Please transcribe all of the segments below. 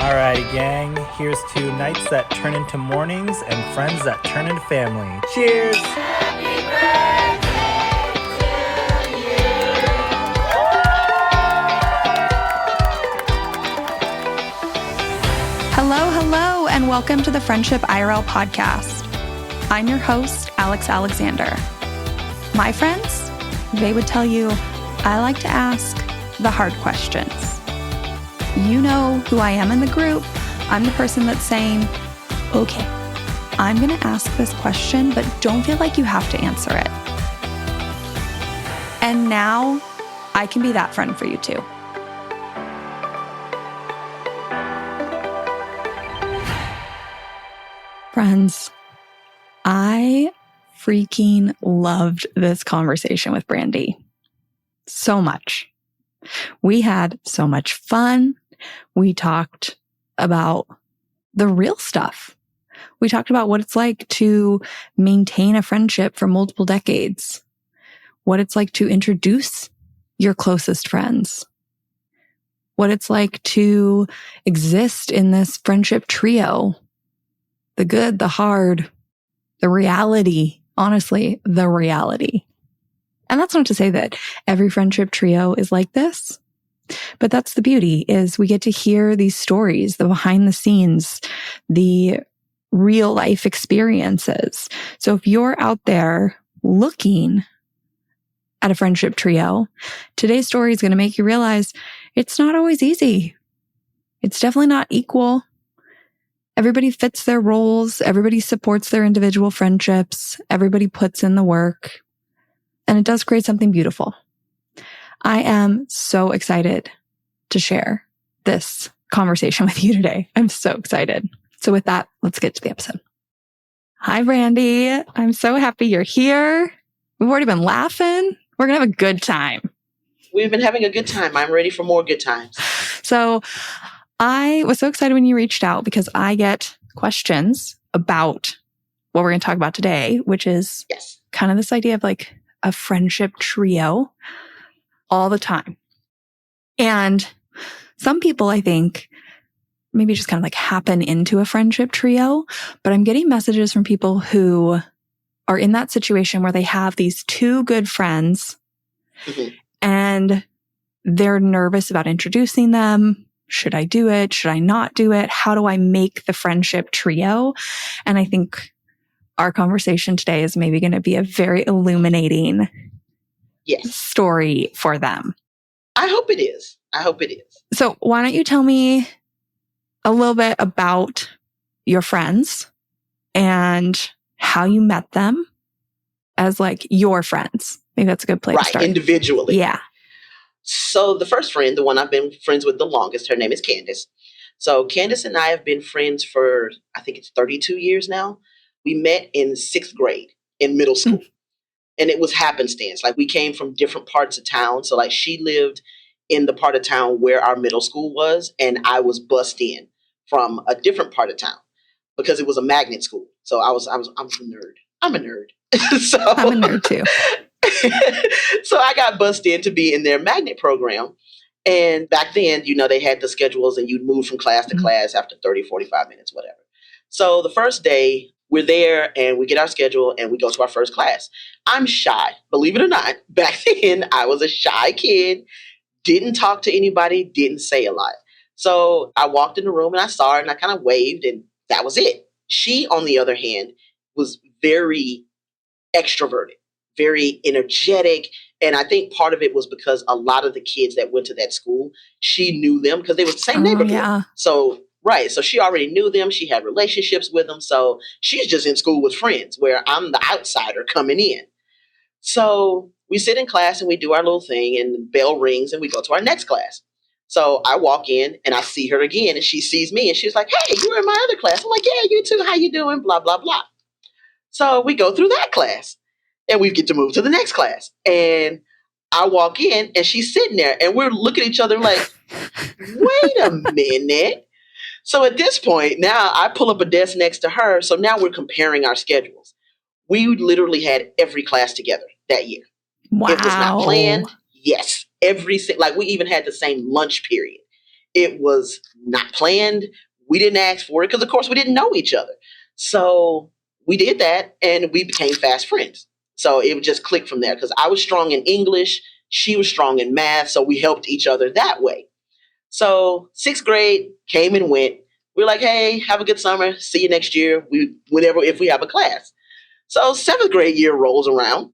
Alrighty, gang. Here's to nights that turn into mornings and friends that turn into family. Cheers! Hello, and welcome to the Friendship IRL podcast. I'm your host, Alex Alexander. My friends, they would tell you I like to ask the hard questions. You know who I am in the group. I'm the person that's saying, okay, I'm going to ask this question, but don't feel like you have to answer it. And now I can be that friend for you too. Friends, I freaking loved this conversation with Brandi. So much. We had so much fun. We talked about the real stuff. We talked about what it's like to maintain a friendship for multiple decades, what it's like to introduce your closest friends, what it's like to exist in this friendship trio, the good, the hard, the reality, honestly, the reality. And that's not to say that every friendship trio is like this, but that's the beauty, is we get to hear these stories, the behind the scenes, the real life experiences. So if you're out there looking at a friendship trio, today's story is going to make you realize it's not always easy. It's definitely not equal. Everybody fits their roles. Everybody supports their individual friendships. Everybody puts in the work. And it does create something beautiful. I am so excited to share this conversation with you today. I'm so excited. So with that, let's get to the episode. Hi, Brandi. I'm so happy you're here. We've already been laughing. We're going to have a good time. We've been having a good time. I'm ready for more good times. So I was so excited when you reached out because I get questions about what we're going to talk about today, which is kind of this idea of like a friendship trio all the time. And some people, I think, maybe just kind of like happen into a friendship trio, but I'm getting messages from people who are in that situation where they have these two good friends and they're nervous about introducing them. Should I do it? Should I not do it? How do I make the friendship trio? And I think our conversation today is maybe going to be a very illuminating story for them. I hope it is. So why don't you tell me a little bit about your friends and how you met them as like your friends? Maybe that's a good place to start. Individually. Yeah. So the first friend, the one I've been friends with the longest, her name is Candace. So Candace and I have been friends for, I think it's 32 years now. We met in 6th grade in middle school. And it was happenstance. Like we came from different parts of town. So like she lived in the part of town where our middle school was. And I was bussed in from a different part of town because it was a magnet school. So I was a nerd. I'm a nerd. So I'm a nerd too. So I got bussed in to be in their magnet program. And back then, you know, they had the schedules and you'd move from class to class after 30, 45 minutes, whatever. So the first day we're there and we get our schedule and we go to our first class. I'm shy. Believe it or not, back then I was a shy kid, didn't talk to anybody, didn't say a lot. So I walked in the room and I saw her and I kind of waved and that was it. She, on the other hand, was very extroverted, very energetic. And I think part of it was because a lot of the kids that went to that school, she knew them because they were the same neighborhood. Yeah. So she already knew them. She had relationships with them. So she's just in school with friends where I'm the outsider coming in. So we sit in class and we do our little thing and the bell rings and we go to our next class. So I walk in and I see her again and she sees me and she's like, hey, you were in my other class. I'm like, yeah, you too. How you doing? Blah, blah, blah. So we go through that class and we get to move to the next class. And I walk in and she's sitting there and we're looking at each other like, wait a minute. So at this point, now I pull up a desk next to her. So now we're comparing our schedules. We literally had every class together that year. Wow. It was not planned. Yes. Like we even had the same lunch period. It was not planned. We didn't ask for it because, of course, we didn't know each other. So we did that and we became fast friends. So it would just click from there because I was strong in English. She was strong in math. So we helped each other that way. So 6th grade came and went. We're like, hey, have a good summer. See you next year. Whenever, if we have a class. So 7th grade year rolls around.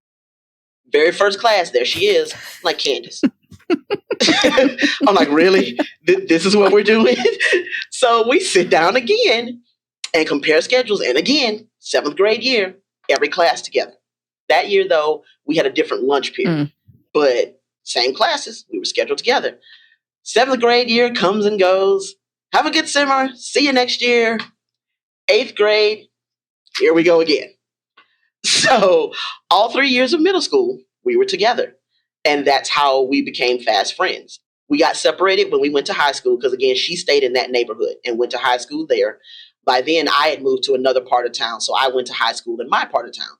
Very first class, there she is. I'm like, Candace. I'm like, really? This is what we're doing? So we sit down again and compare schedules. And again, 7th grade year, every class together. That year, though, we had a different lunch period. But same classes. We were scheduled together. 7th grade year comes and goes. Have a good summer. See you next year. 8th grade, here we go again. So all 3 years of middle school, we were together. And that's how we became fast friends. We got separated when we went to high school because, again, she stayed in that neighborhood and went to high school there. By then, I had moved to another part of town, so I went to high school in my part of town.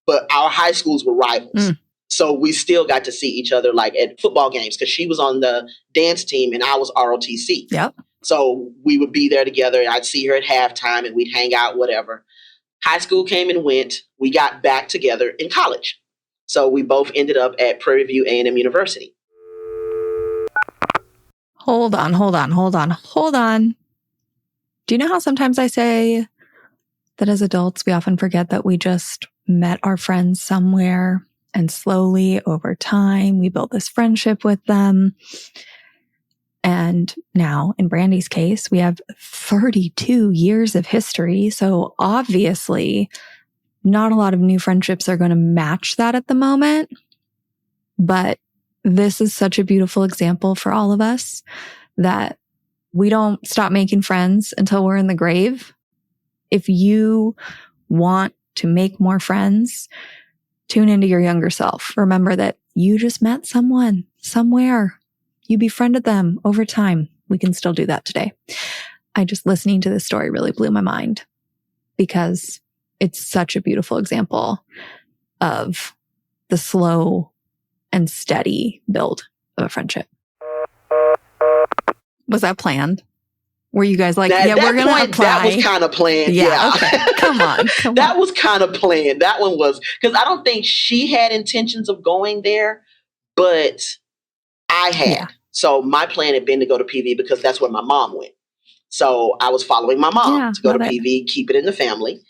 But our high schools were rivals. So we still got to see each other like at football games because she was on the dance team and I was ROTC. Yep. So we would be there together. I'd see her at halftime and we'd hang out, whatever. High school came and went. We got back together in college. So we both ended up at Prairie View A&M University. Hold on. Do you know how sometimes I say that as adults, we often forget that we just met our friends somewhere and slowly over time, we built this friendship with them. And now in Brandi's case, we have 32 years of history. So obviously not a lot of new friendships are going to match that at the moment. But this is such a beautiful example for all of us that we don't stop making friends until we're in the grave. If you want to make more friends, tune into your younger self. Remember that you just met someone somewhere. You befriended them over time. We can still do that today. Listening to this story really blew my mind because it's such a beautiful example of the slow and steady build of a friendship. Was that planned? Were you guys like, we're going to apply? That was kind of planned. Yeah. Okay. Come on. That was kind of planned. That one was, because I don't think she had intentions of going there, but I had. Yeah. So my plan had been to go to PV because that's where my mom went. So I was following my mom to go to PV, keep it in the family.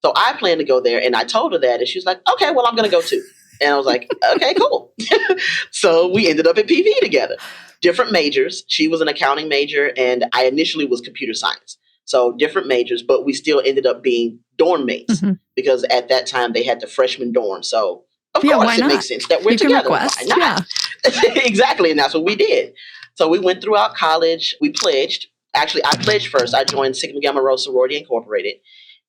So I planned to go there and I told her that and she was like, okay, well, I'm going to go too. And I was like, okay, cool. So we ended up at PV together. Different majors. She was an accounting major and I initially was computer science. So different majors, but we still ended up being dorm mates because at that time they had the freshman dorm. So of course it makes sense that we're together. Why not? Yeah. Exactly. And that's what we did. So we went throughout college. We pledged. Actually, I pledged first. I joined Sigma Gamma Rho Sorority Incorporated.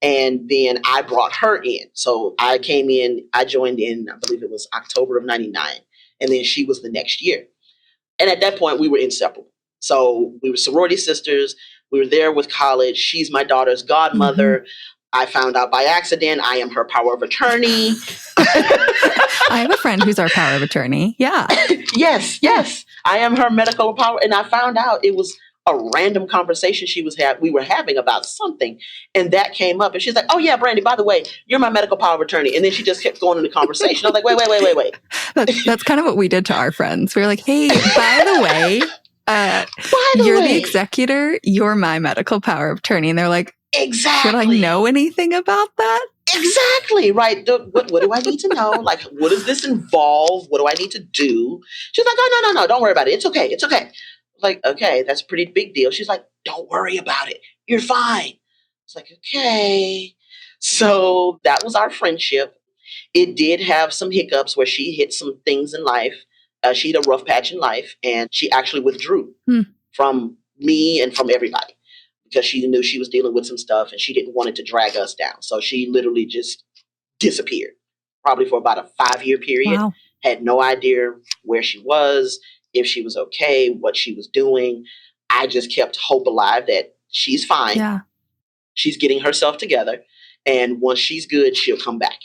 And then I brought her in. So I came in, I joined in, I believe it was October of 99. And then she was the next year. And at that point, we were inseparable. So we were sorority sisters. We were there with college. She's my daughter's godmother. I found out by accident I am her power of attorney. I have a friend who's our power of attorney. Yeah. Yes. I am her medical power. And I found out it was a random conversation we were having about something. And that came up. And she's like, oh, yeah, Brandi, by the way, you're my medical power of attorney. And then she just kept going in the conversation. I was like, wait. That's kind of what we did to our friends. We were like, hey, by the way, you're the executor. You're my medical power of attorney. And they're like, exactly. Should I know anything about that? Exactly. Right. What do I need to know? Like, what does this involve? What do I need to do? She's like, oh, no. Don't worry about it. It's okay. Like, okay, that's a pretty big deal. She's like, don't worry about it. You're fine. It's like, okay. So that was our friendship. It did have some hiccups where she hit some things in life. She had a rough patch in life and she actually withdrew from me and from everybody because she knew she was dealing with some stuff and she didn't want it to drag us down. So she literally just disappeared, probably for about a 5-year period. Wow. Had no idea where she was, if she was okay, what she was doing. I just kept hope alive that she's fine. Yeah. She's getting herself together. And once she's good, she'll come back.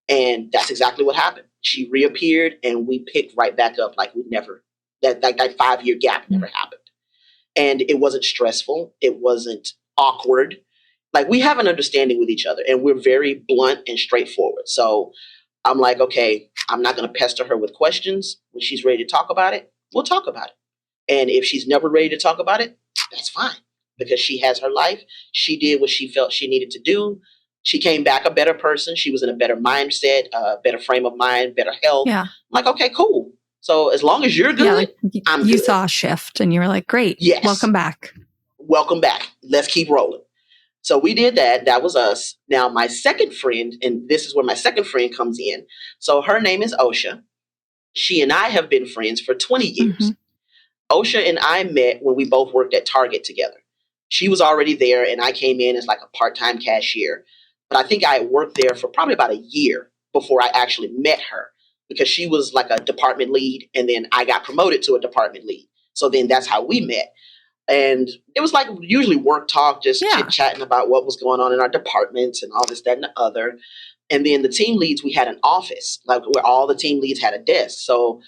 And that's exactly what happened. She reappeared and we picked right back up like we never, that 5-year gap never happened. And it wasn't stressful. It wasn't awkward. Like, we have an understanding with each other, and we're very blunt and straightforward. So I'm like, okay, I'm not going to pester her with questions. When she's ready to talk about it, we'll talk about it. And if she's never ready to talk about it, that's fine, because she has her life. She did what she felt she needed to do. She came back a better person. She was in a better mindset, a better frame of mind, better health. Yeah. I'm like, okay, cool. So as long as you're good, Yeah, like I'm you good. saw a shift and you were like, great, Yes. welcome back. Welcome back. Let's keep rolling. So we did that. That was us. Now, my second friend, and this is where my second friend comes in. So her name is Osha. She and I have been friends for 20 years. Mm-hmm. Osha and I met when we both worked at Target together. She was already there, and I came in as like a part-time cashier. But I think I had worked there for probably about a year before I actually met her, because she was like a department lead, and then I got promoted to a department lead. So then that's how we met. And it was like usually work talk, just chit-chatting about what was going on in our departments and all this, that, and the other. And then the team leads, we had an office, like where all the team leads had a desk. So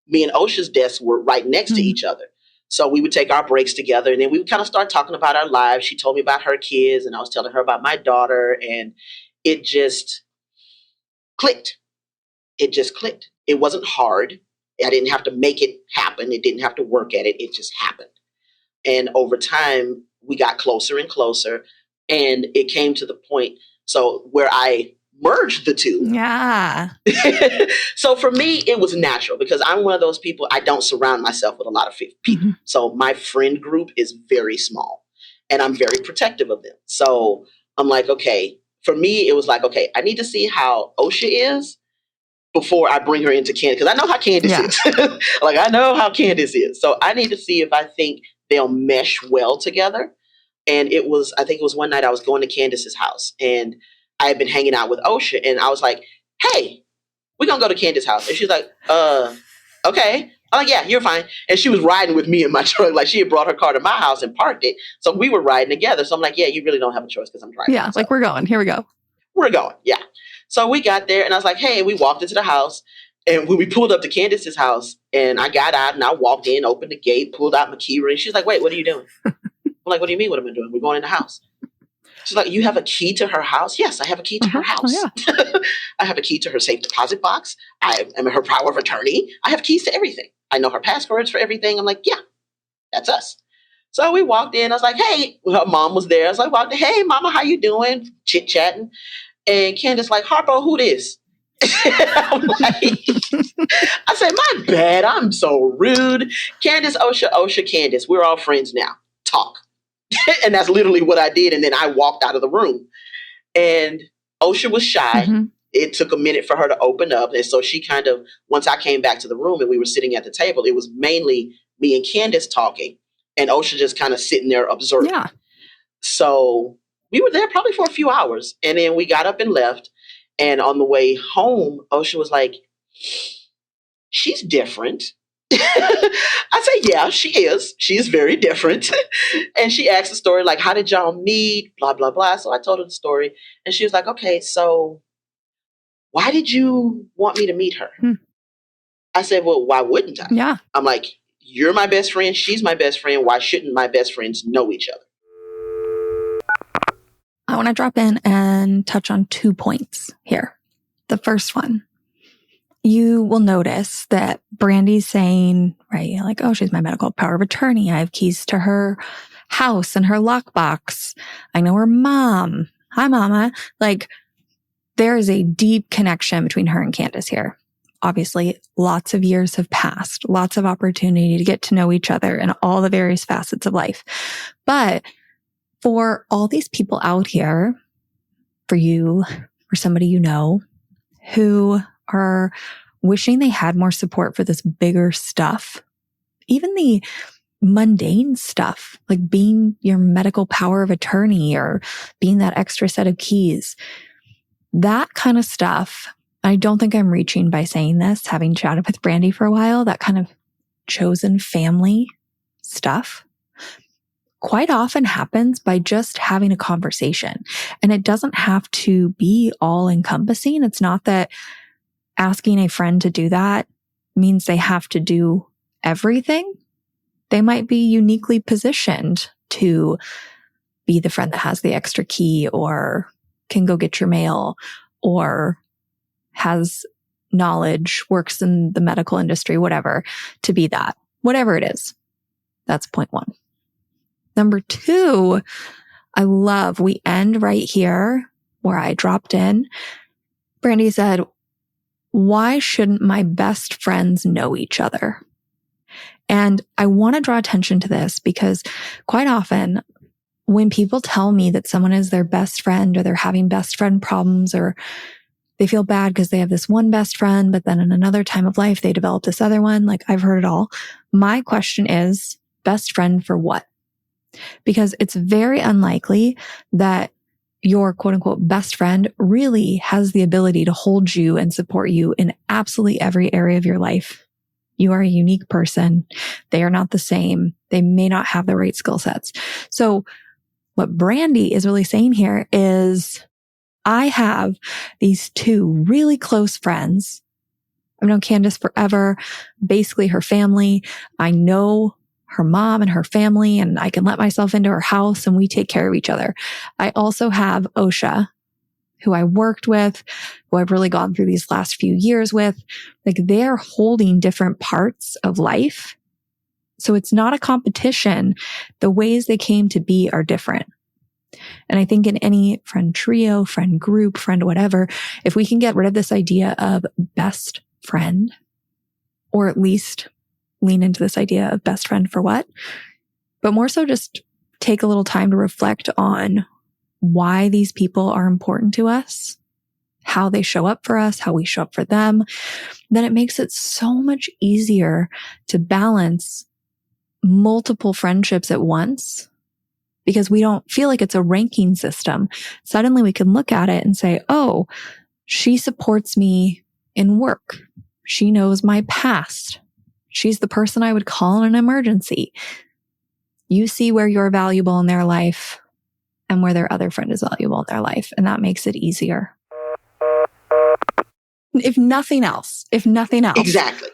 me and Osha's desks were right next to each other. So we would take our breaks together, and then we would kind of start talking about our lives. She told me about her kids, and I was telling her about my daughter, and it just clicked. It just clicked. It wasn't hard. I didn't have to make it happen. It didn't have to work at it. It just happened. And over time, we got closer and closer, and it came to the point where I merged the two. Yeah. So for me, it was natural, because I'm one of those people, I don't surround myself with a lot of people. Mm-hmm. So my friend group is very small, and I'm very protective of them. So I'm like, okay, for me, it was like, okay, I need to see how Osha is before I bring her into Candace, because I know how Candace is. Like, I know how Candace is. So I need to see if I think they'll mesh well together. And I think it was one night I was going to Candace's house, and I had been hanging out with Osha, and I was like, hey, we're going to go to Candace's house. And she's like, okay. I'm like, yeah, you're fine. And she was riding with me in my truck. Like, she had brought her car to my house and parked it. So we were riding together. So I'm like, yeah, you really don't have a choice, because I'm driving. Yeah, like, we're going. Here we go. We're going. Yeah. So we got there, and I was like, hey, we walked into the house. And when we pulled up to Candace's house, and I got out and I walked in, opened the gate, pulled out my key ring. She's like, wait, what are you doing? I'm like, what do you mean, what am I doing? We're going in the house. She's like, you have a key to her house? Yes, I have a key to her house. Oh, yeah. I have a key to her safe deposit box. I am her power of attorney. I have keys to everything. I know her passwords for everything. I'm like, yeah, that's us. So we walked in. I was like, hey, her mom was there. I was like, hey, mama, how you doing? Chit-chatting. And Candace like, Harpo, who this? I'm like, I said, my bad. I'm so rude. Candace, Osha, Candace. We're all friends now. Talk. And that's literally what I did. And then I walked out of the room. And Osha was shy. Mm-hmm. It took a minute for her to open up. And so she kind of, once I came back to the room and we were sitting at the table, it was mainly me and Candace talking, and Osha just kind of sitting there observing. Yeah. So we were there probably for a few hours. And then we got up and left. And on the way home, Osha was like, she's different. I said, yeah, she is. She is very different. And she asked the story, like, how did y'all meet? Blah, blah, blah. So I told her the story. And she was like, okay, so why did you want me to meet her? I said, well, why wouldn't I? Yeah. I'm like, you're my best friend. She's my best friend. Why shouldn't my best friends know each other? I want to drop in and touch on 2 points here. The first one, you will notice that Brandi's saying, right, like, oh, she's my medical power of attorney. I have keys to her house and her lockbox. I know her mom. Hi, mama. Like, there is a deep connection between her and Candace here. Obviously, lots of years have passed, lots of opportunity to get to know each other in all the various facets of life. But for all these people out here, for you, for somebody you know, who are wishing they had more support for this bigger stuff, even the mundane stuff, like being your medical power of attorney or being that extra set of keys, that kind of stuff, I don't think I'm reaching by saying this, having chatted with Brandi for a while, that kind of chosen family stuff quite often happens by just having a conversation. And it doesn't have to be all encompassing. It's not that asking a friend to do that means they have to do everything. They might be uniquely positioned to be the friend that has the extra key or can go get your mail or has knowledge, works in the medical industry, whatever, to be that. Whatever it is. That's point one. Number two, we end right here where I dropped in. Brandi said, why shouldn't my best friends know each other? And I want to draw attention to this because quite often when people tell me that someone is their best friend or they're having best friend problems or they feel bad because they have this one best friend, but then in another time of life, they develop this other one. Like I've heard it all. My question is, best friend for what? Because it's very unlikely that your quote unquote best friend really has the ability to hold you and support you in absolutely every area of your life. You are a unique person. They are not the same. They may not have the right skill sets. So what Brandi is really saying here is I have these two really close friends. I've known Candace forever, basically her family. I know her mom and her family, and I can let myself into her house and we take care of each other. I also have Osha, who I worked with, who I've really gone through these last few years with. Like they're holding different parts of life. So it's not a competition. The ways they came to be are different. And I think in any friend trio, friend group, friend whatever, if we can get rid of this idea of best friend, or at least lean into this idea of best friend for what, but more so just take a little time to reflect on why these people are important to us, how they show up for us, how we show up for them, then it makes it so much easier to balance multiple friendships at once because we don't feel like it's a ranking system. Suddenly we can look at it and say, oh, she supports me in work. She knows my past. She's the person I would call in an emergency. You see where you're valuable in their life and where their other friend is valuable in their life. And that makes it easier. If nothing else. Exactly.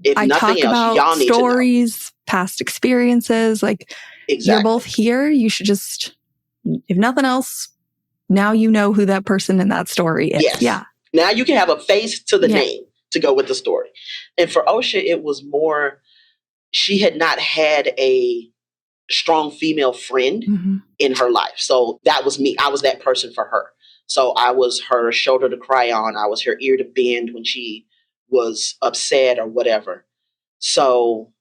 If I nothing talk else, about y'all need stories, past experiences. Like Exactly. you're both here. You should just, if nothing else, now you know who that person in that story is. Yes. Yeah. Now you can have a face to the name to go with the story. And for Osha, it was more, she had not had a strong female friend in her life. So that was me. I was that person for her. So I was her shoulder to cry on. I was her ear to bend when she was upset or whatever. So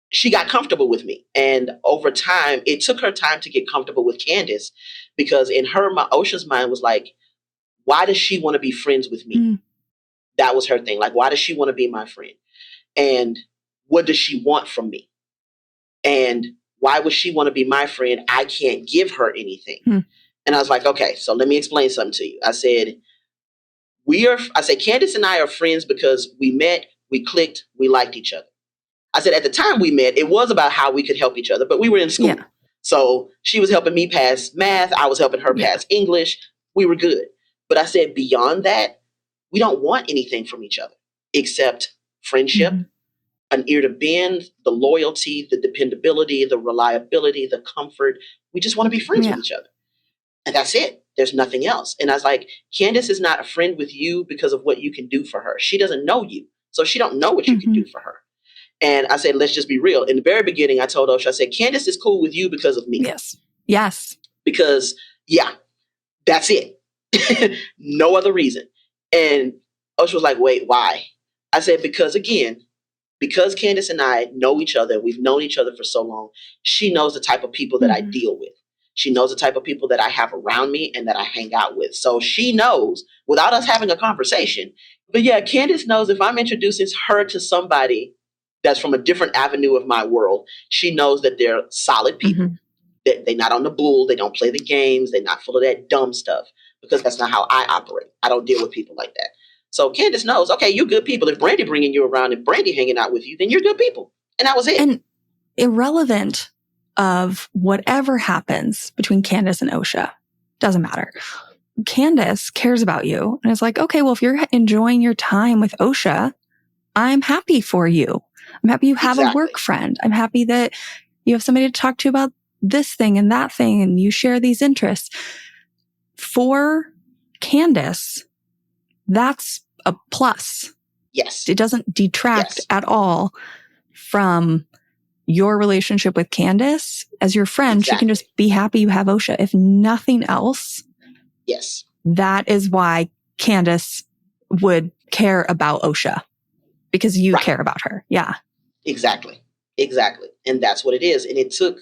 she got comfortable with me. And over time, it took her time to get comfortable with Candace because in her, Osha's mind was like, why does she want to be friends with me? That was her thing. Like, why does she want to be my friend? And what does she want from me? And why would she want to be my friend? I can't give her anything. And I was like, okay, so let me explain something to you. I said, Candace and I are friends because we met, we clicked, we liked each other. I said, at the time we met, it was about how we could help each other, but we were in school. Yeah. So she was helping me pass math. I was helping her pass English. We were good. But I said, beyond that, we don't want anything from each other except friendship, an ear to bend, the loyalty, the dependability, the reliability, the comfort. We just want to be friends with each other. And that's it. There's nothing else. And I was like, Candace is not a friend with you because of what you can do for her. She doesn't know you. So she don't know what you can do for her. And I said, let's just be real. In the very beginning, I told Osha, I said, Candace is cool with you because of me. Yes. Because, that's it. No other reason. And Osha was like, wait, why? I said, because Candace and I know each other, we've known each other for so long, she knows the type of people that I deal with. She knows the type of people that I have around me and that I hang out with. So she knows without us having a conversation. But Candace knows if I'm introducing her to somebody that's from a different avenue of my world, she knows that they're solid people. They're not on the bull. They don't play the games. They're not full of that dumb stuff because that's not how I operate. I don't deal with people like that. So Candace knows, okay, you're good people. If Brandi bringing you around and Brandi hanging out with you, then you're good people. And that was it. And irrelevant of whatever happens between Candace and Osha, doesn't matter. Candace cares about you. And it's like, okay, well, if you're enjoying your time with Osha, I'm happy for you. I'm happy you have a Exactly. work friend. I'm happy that you have somebody to talk to about this thing and that thing, and you share these interests. For Candace, that's a plus. Yes. It doesn't detract Yes. at all from your relationship with Candace. As your friend, she can Exactly. just be happy you have OSHA. If nothing else, Yes. that is why Candace would care about OSHA, because you Right. care about her. Yeah. Exactly. Exactly. And that's what it is. And it took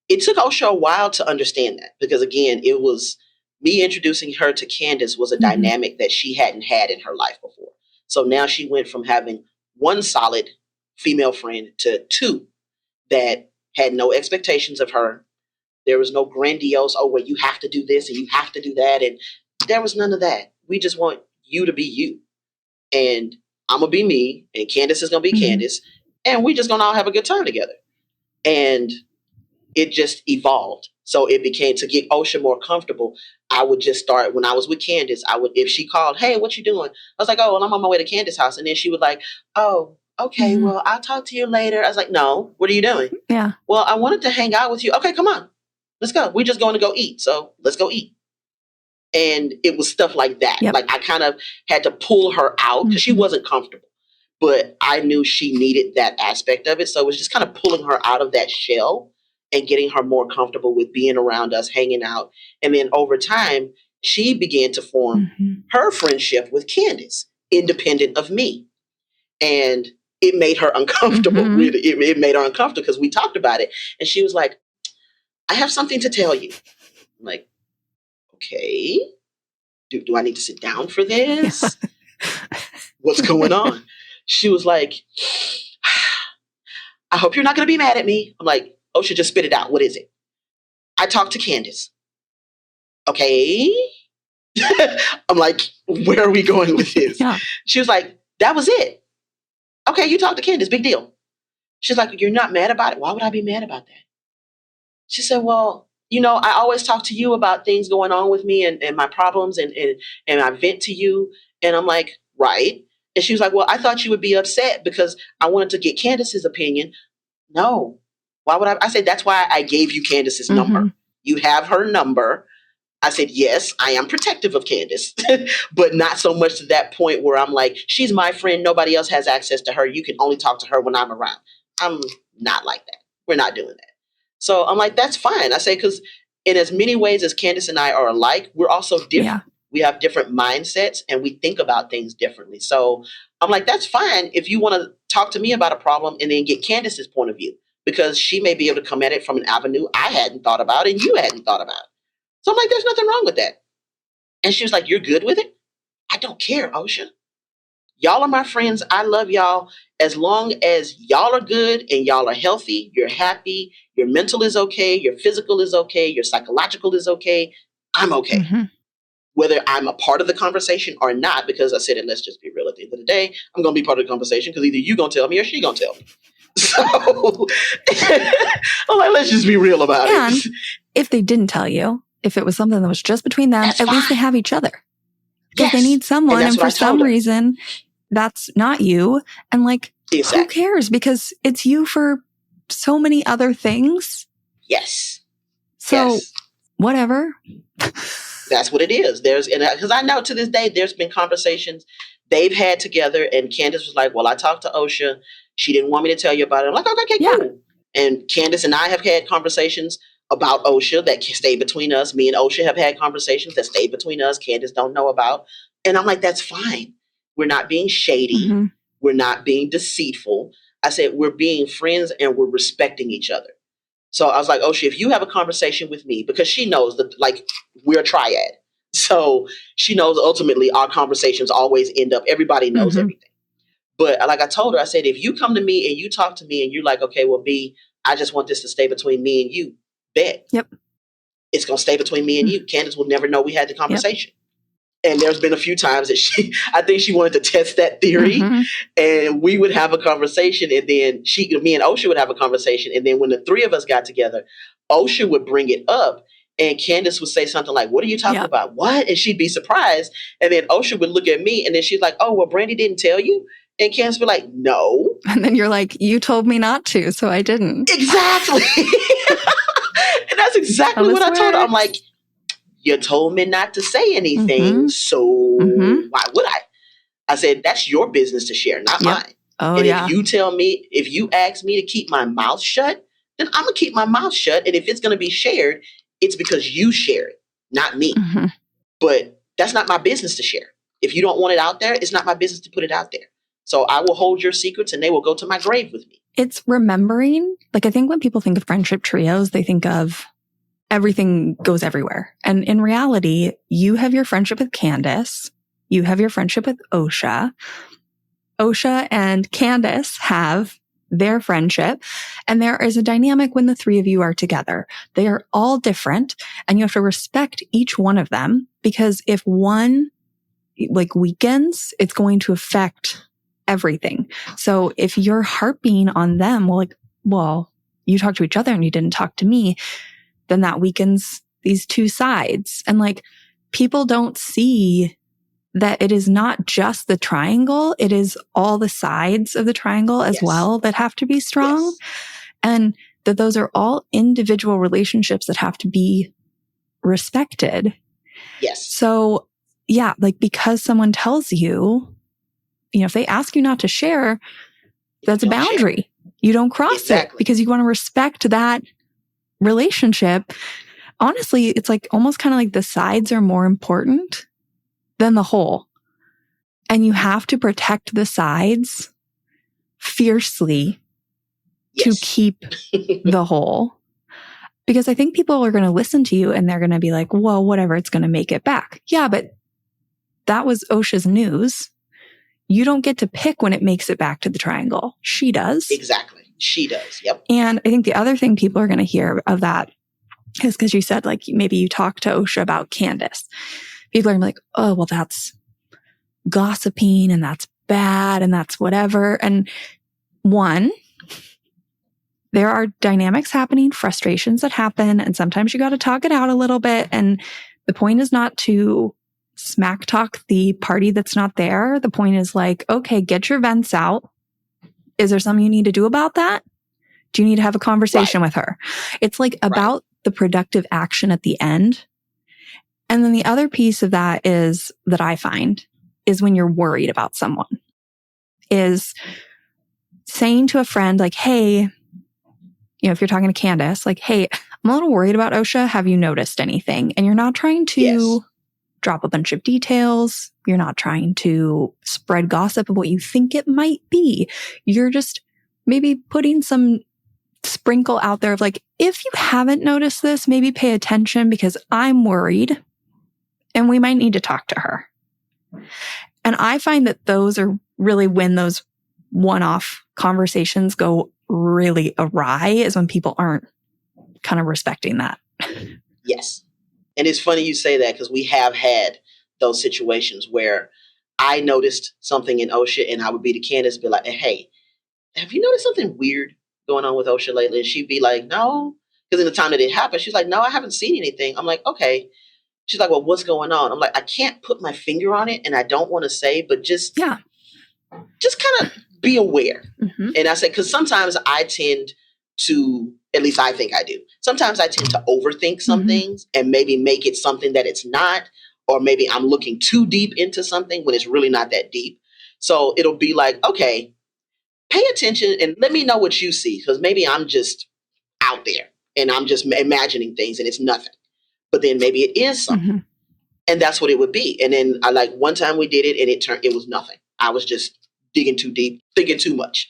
OSHA a while to understand that, because again, it was me introducing her to Candace was a Mhm. dynamic that she hadn't had in her life before. So now she went from having one solid female friend to two that had no expectations of her. There was no grandiose, oh, well, you have to do this and you have to do that. And there was none of that. We just want you to be you. And I'm going to be me, and Candace is going to be Mhm. Candace. And we just going to all have a good time together. And it just evolved. So it became, to get OSHA more comfortable, I would just start, when I was with Candace, if she called, hey, what you doing? I was like, oh, well, I'm on my way to Candace's house. And then she would like, oh, okay, Mhm. well, I'll talk to you later. I was like, no, what are you doing? Yeah. Well, I wanted to hang out with you. Okay, come on, let's go. We're just going to go eat. So let's go eat. And it was stuff like that. Yep. Like I kind of had to pull her out because she Mhm. wasn't comfortable. But I knew she needed that aspect of it. So it was just kind of pulling her out of that shell and getting her more comfortable with being around us, hanging out. And then over time, she began to form Mhm. her friendship with Candace, independent of me. And it made her uncomfortable, Mhm. really. It made her uncomfortable because we talked about it. And she was like, I have something to tell you. I'm like, okay, do I need to sit down for this? What's going on? She was like, I hope you're not going to be mad at me. I'm like, OSHA, just spit it out. What is it? I talked to Candace. Okay. I'm like, where are we going with this? Yeah. She was like, that was it. Okay, you talked to Candace. Big deal. She's like, you're not mad about it? Why would I be mad about that? She said, well, I always talk to you about things going on with me and my problems, and I vent to you. And I'm like, right. And she was like, well, I thought you would be upset because I wanted to get Candace's opinion. No. Why would I? I said, that's why I gave you Candace's number. Mhm. You have her number. I said, yes, I am protective of Candace, but not so much to that point where I'm like, she's my friend. Nobody else has access to her. You can only talk to her when I'm around. I'm not like that. We're not doing that. So I'm like, that's fine. I say, because in as many ways as Candace and I are alike, we're also different. Yeah. We have different mindsets and we think about things differently. So I'm like, that's fine if you want to talk to me about a problem and then get Candace's point of view, because she may be able to come at it from an avenue I hadn't thought about and you hadn't thought about. So I'm like, there's nothing wrong with that. And she was like, you're good with it? I don't care, OSHA. Y'all are my friends. I love y'all. As long as y'all are good and y'all are healthy, you're happy, your mental is okay, your physical is okay, your psychological is okay, I'm okay. Mhm. Whether I'm a part of the conversation or not, because I said it, let's just be real at the end of the day, I'm going to be part of the conversation because either you going to tell me or she going to tell me. So I'm like, let's just be real about And it. if they didn't tell you, if it was something that was just between them, That's at least they fine. have each other. Because they Yes. need someone, And that's and what for I told some her. reason, that's not you. And like, who Exactly. cares? Because it's you for so many other things. Yes. So Yes. whatever. That's what it is. Because I know to this day, there's been conversations they've had together, and Candace was like, well, I talked to OSHA. She didn't want me to tell you about it. I'm like, okay, Yeah. cool. And Candace and I have had conversations about OSHA that stay between us. Me and OSHA have had conversations that stay between us. Candace don't know about. And I'm like, that's fine. We're not being shady. Mhm. We're not being deceitful. I said, we're being friends and we're respecting each other. So I was like, OSHA, if you have a conversation with me, because she knows that, like, we're a triad. So she knows ultimately our conversations always end up, everybody knows Mhm. everything. But like I told her, I said, if you come to me and you talk to me and you're like, okay, well, B, I just want this to stay between me and you, bet. Yep. It's going to stay between me and you. Candace will never know we had the conversation. And there's been a few times that I think she wanted to test that theory, Mhm. and we would have a conversation, and then me and OSHA would have a conversation, and then when the three of us got together, OSHA would bring it up, and Candace would say something like, "What are you talking about? What?" And she'd be surprised, and then OSHA would look at me, and then she's like, "Oh, well, Brandi didn't tell you," And Candace be like, no. And then you're like, you told me not to, so I didn't. Exactly. And that's exactly what I told her. I'm like, you told me not to say anything, so why would I? I said, that's your business to share, not mine. Oh, and yeah. if you ask me to keep my mouth shut, then I'm going to keep my mouth shut. And if it's going to be shared, it's because you share it, not me. But that's not my business to share. If you don't want it out there, it's not my business to put it out there. So I will hold your secrets and they will go to my grave with me. It's remembering, like, I think when people think of friendship trios, they think of everything goes everywhere. And in reality, you have your friendship with Candace. You have your friendship with Osha. Osha and Candace have their friendship. And there is a dynamic when the three of you are together. They are all different and you have to respect each one of them, because if one like weakens, it's going to affect everything. So if you're harping on them, well, you talk to each other and you didn't talk to me, then that weakens these two sides. And like, people don't see that it is not just the triangle. It is all the sides of the triangle as well that have to be strong. And that those are all individual relationships that have to be respected. Yes. So yeah, like, because someone tells you, if they ask you not to share, that's a boundary. You don't cross it because you want to respect that relationship. Honestly, it's like almost kind of like the sides are more important than the whole. And you have to protect the sides fiercely to keep the whole. Because I think people are going to listen to you and they're going to be like, well, whatever, it's going to make it back. Yeah, but that was Osha's news. You don't get to pick when it makes it back to the triangle. She does. Exactly. She does. Yep. And I think the other thing people are going to hear of that is because you said, like, maybe you talked to Osha about Candace. People are like, oh, well, that's gossiping and that's bad and that's whatever. And one, there are dynamics happening, frustrations that happen, and sometimes you got to talk it out a little bit. And the point is not to smack talk the party that's not there. The point is like, okay, get your vents out. Is there something you need to do about that? Do you need to have a conversation with her? It's like about the productive action at the end. And then the other piece of that is that I find is when you're worried about someone, is saying to a friend like, hey, if you're talking to Candace, like, hey, I'm a little worried about Osha. Have you noticed anything? And you're not trying to drop a bunch of details. You're not trying to spread gossip of what you think it might be. You're just maybe putting some sprinkle out there of like, if you haven't noticed this, maybe pay attention because I'm worried and we might need to talk to her. And I find that those are really when those one-off conversations go really awry, is when people aren't kind of respecting that. Yes. And it's funny you say that because we have had those situations where I noticed something in Osha and I would be to Candace, be like, hey, have you noticed something weird going on with Osha lately? And she'd be like, no. Because in the time that it happened, she's like, no, I haven't seen anything. I'm like, okay. She's like, well, what's going on? I'm like, I can't put my finger on it and I don't want to say, but just kind of be aware. And I said, because sometimes I tend to, at least I think I do. Sometimes I tend to overthink some things and maybe make it something that it's not, or maybe I'm looking too deep into something when it's really not that deep. So it'll be like, okay, pay attention and let me know what you see, because maybe I'm just out there and I'm just imagining things and it's nothing. But then maybe it is something. And that's what it would be. And then one time we did it and it was nothing. I was just digging too deep, thinking too much.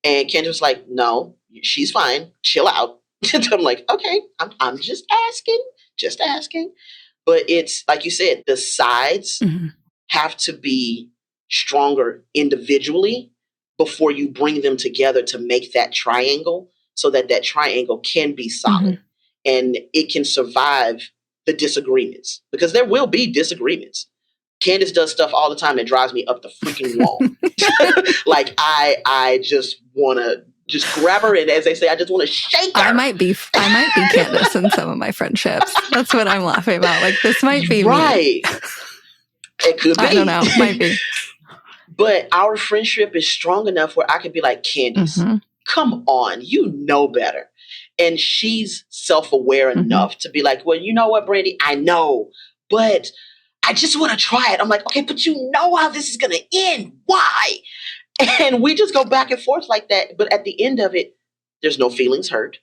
And Kendra was like, no, she's fine. Chill out. I'm like, okay, I'm just asking. But it's like you said, the sides have to be stronger individually before you bring them together to make that triangle, so that that triangle can be solid and it can survive the disagreements, because there will be disagreements. Candace does stuff all the time that drives me up the freaking wall. Like I just want to just grab her, and as they say, I just want to shake her. I might be Candace in some of my friendships. That's what I'm laughing about. Like, this might be right. me. It could be. I don't know. Might be. But our friendship is strong enough where I could be like, Candace, come on, you know better. And she's self-aware enough to be like, well, you know what, Brandi, I know, but I just want to try it. I'm like, okay, but you know how this is going to end. Why? And we just go back and forth like that. But at the end of it, there's no feelings hurt.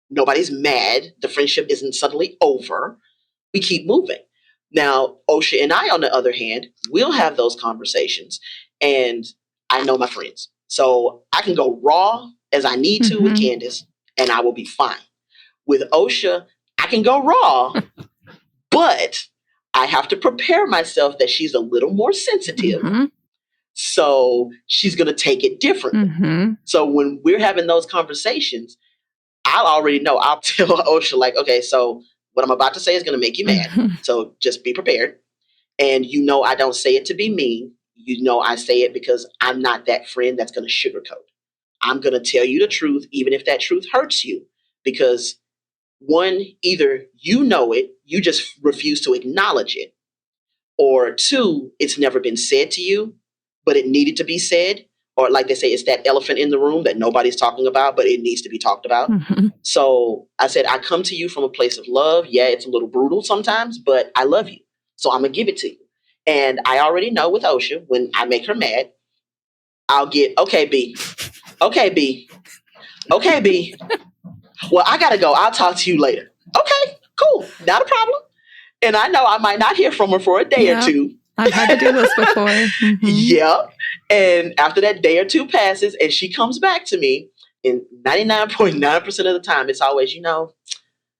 Nobody's mad. The friendship isn't suddenly over. We keep moving. Now, Osha and I, on the other hand, we'll have those conversations. And I know my friends. So I can go raw as I need to with Candace, and I will be fine. With Osha, I can go raw, but I have to prepare myself that she's a little more sensitive. So she's going to take it differently. So when we're having those conversations, I'll already know. I'll tell Osha, like, okay, so what I'm about to say is going to make you mad. So just be prepared. And you know I don't say it to be mean. You know I say it because I'm not that friend that's going to sugarcoat. I'm going to tell you the truth, even if that truth hurts you. Because one, either you know it, you just refuse to acknowledge it. Or two, it's never been said to you, but it needed to be said. Or like they say, it's that elephant in the room that nobody's talking about, but it needs to be talked about. So I said, I come to you from a place of love. Yeah, it's a little brutal sometimes, but I love you. So I'm going to give it to you. And I already know with Osha, when I make her mad, I'll get, okay, B. Okay, B. Okay, B. Well, I got to go. I'll talk to you later. Okay, cool. Not a problem. And I know I might not hear from her for a day or two. I've had to do this before. Yeah. And after that day or two passes and she comes back to me, and 99.9% of the time, it's always,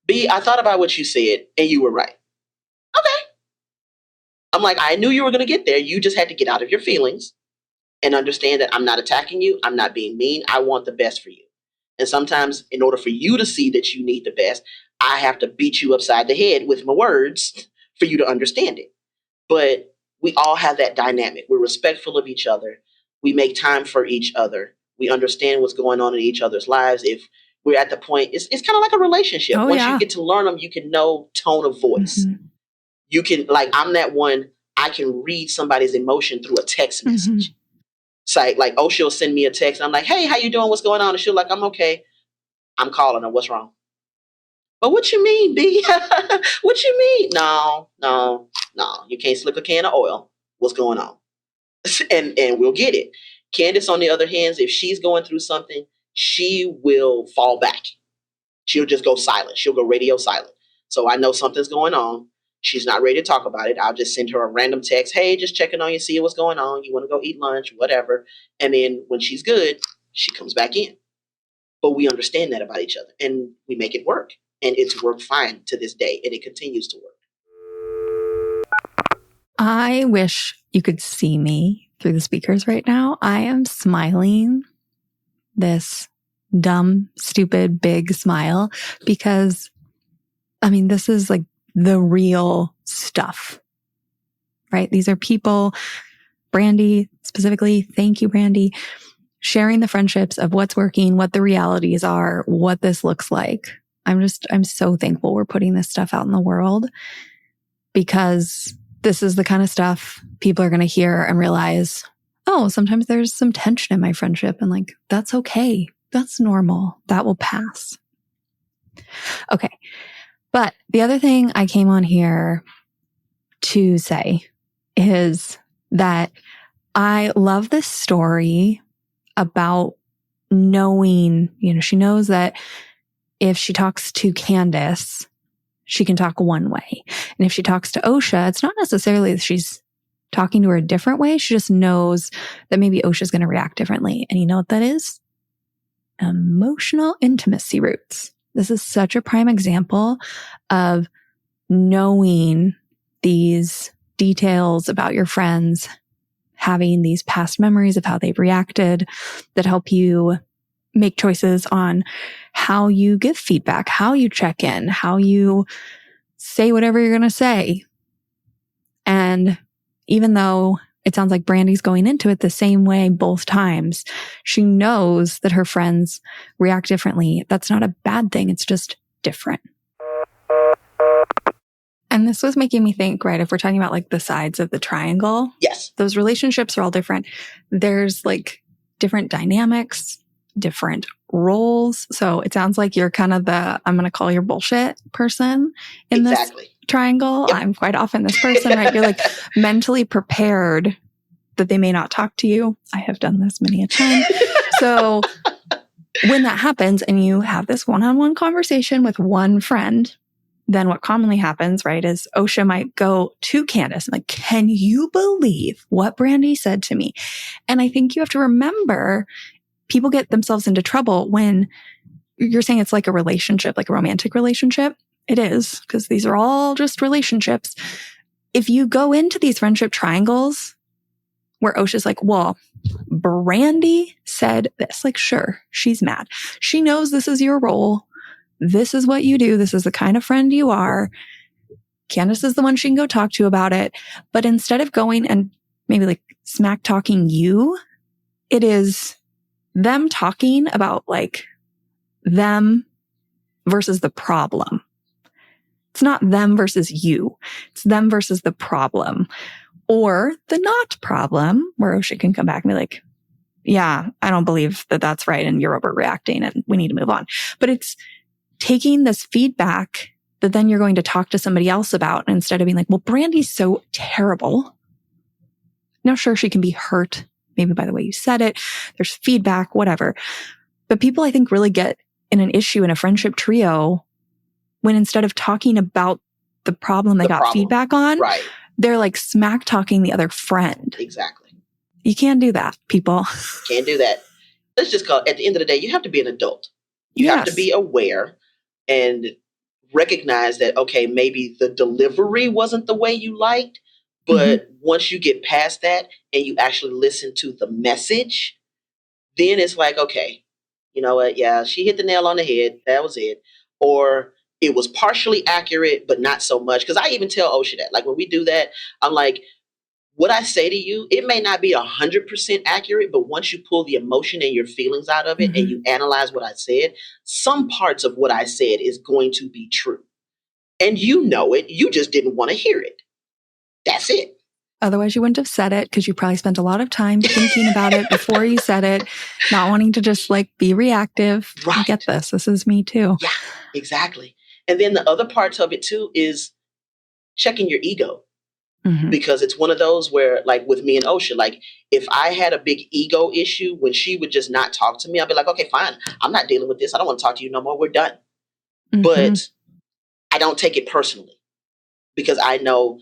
B, I thought about what you said and you were right. Okay. I'm like, I knew you were going to get there. You just had to get out of your feelings and understand that I'm not attacking you. I'm not being mean. I want the best for you. And sometimes in order for you to see that you need the best, I have to beat you upside the head with my words for you to understand it. But we all have that dynamic. We're respectful of each other. We make time for each other. We understand what's going on in each other's lives. If we're at the point, it's kind of like a relationship. Once you get to learn them, you can know tone of voice. You can, like, I'm that one, I can read somebody's emotion through a text message. It's like, oh, she'll send me a text. And I'm like, hey, how you doing? What's going on? And she'll like, I'm okay. I'm calling her. What's wrong? But what you mean, B? What you mean? No. You can't slip a can of oil. What's going on? And we'll get it. Candace, on the other hand, if she's going through something, she will fall back. She'll just go silent. She'll go radio silent. So I know something's going on. She's not ready to talk about it. I'll just send her a random text. Hey, just checking on you, see what's going on. You want to go eat lunch, whatever. And then when she's good, she comes back in. But we understand that about each other and we make it work. And it's worked fine to this day. And it continues to work. I wish you could see me through the speakers right now. I am smiling this dumb, stupid, big smile because, I mean, this is like the real stuff, right? These are people, Brandi specifically, thank you, Brandi, sharing the friendships of what's working, what the realities are, what this looks like. I'm so thankful we're putting this stuff out in the world because this is the kind of stuff people are going to hear and realize, oh, sometimes there's some tension in my friendship and like, that's okay. That's normal. That will pass. Okay. But the other thing I came on here to say is that I love this story about knowing, she knows that if she talks to Candace, she can talk one way. And if she talks to Osha, it's not necessarily that she's talking to her a different way. She just knows that maybe Osha's going to react differently. And you know what that is? Emotional intimacy roots. This is such a prime example of knowing these details about your friends, having these past memories of how they've reacted that help you make choices on how you give feedback, how you check in, how you say whatever you're going to say. And even though it sounds like Brandi's going into it the same way both times, she knows that her friends react differently. That's not a bad thing. It's just different. And And this was making me think, right, if we're talking about like the sides of the triangle, Yes. those relationships are all different. There's like different dynamics, different roles. So it sounds like you're kind of the, I'm going to call your bullshit person in this triangle. Yep. I'm quite often this person, right? You're like mentally prepared that they may not talk to you. I have done this many a time. So when that happens and you have this one-on-one conversation with one friend, then what commonly happens, right, is Osha might go to Candace and like, can you believe what Brandi said to me? And I think you have to remember people get themselves into trouble when you're saying it's like a relationship, like a romantic relationship. It is, because these are all just relationships. If you go into these friendship triangles where Osha's like, well, Brandi said this, like, sure, she's mad. She knows this is your role. This is what you do. This is the kind of friend you are. Candace is the one she can go talk to about it. But instead of going and maybe like smack talking you, it is them talking about like them versus the problem. It's not them versus you. It's them versus the problem or the not problem, where Osha can come back and be like, yeah, I don't believe that that's right. And you're overreacting and we need to move on. But it's taking this feedback that then you're going to talk to somebody else about, instead of being like, well, Brandi's so terrible. Now, sure, she can be hurt maybe by the way you said it. There's feedback, whatever. But people, I think, really get in an issue in a friendship trio when instead of talking about the problem they got feedback on, right, they're like smack talking the other friend. Exactly. You can't do that, people. Can't do that. Let's just call, at the end of the day, you have to be an adult. You have to be aware and recognize that, okay, maybe the delivery wasn't the way you liked, but once you get past that and you actually listen to the message, then it's like, okay, you know what? Yeah, she hit the nail on the head. That was it. Or it was partially accurate, but not so much. Because I even tell Osha that, like when we do that, I'm like, what I say to you, it may not be 100% accurate, but once you pull the emotion and your feelings out of it and you analyze what I said, some parts of what I said is going to be true. And you know it. You just didn't want to hear it. That's it. Otherwise, you wouldn't have said it, because you probably spent a lot of time thinking about it before you said it, not wanting to just like be reactive. Right. I get this. This is me too. Yeah, exactly. And then the other parts of it too is checking your ego. Because it's one of those where, like with me and Osha, like if I had a big ego issue when she would just not talk to me, I'd be like, okay, fine. I'm not dealing with this. I don't want to talk to you no more. We're done. But I don't take it personally because I know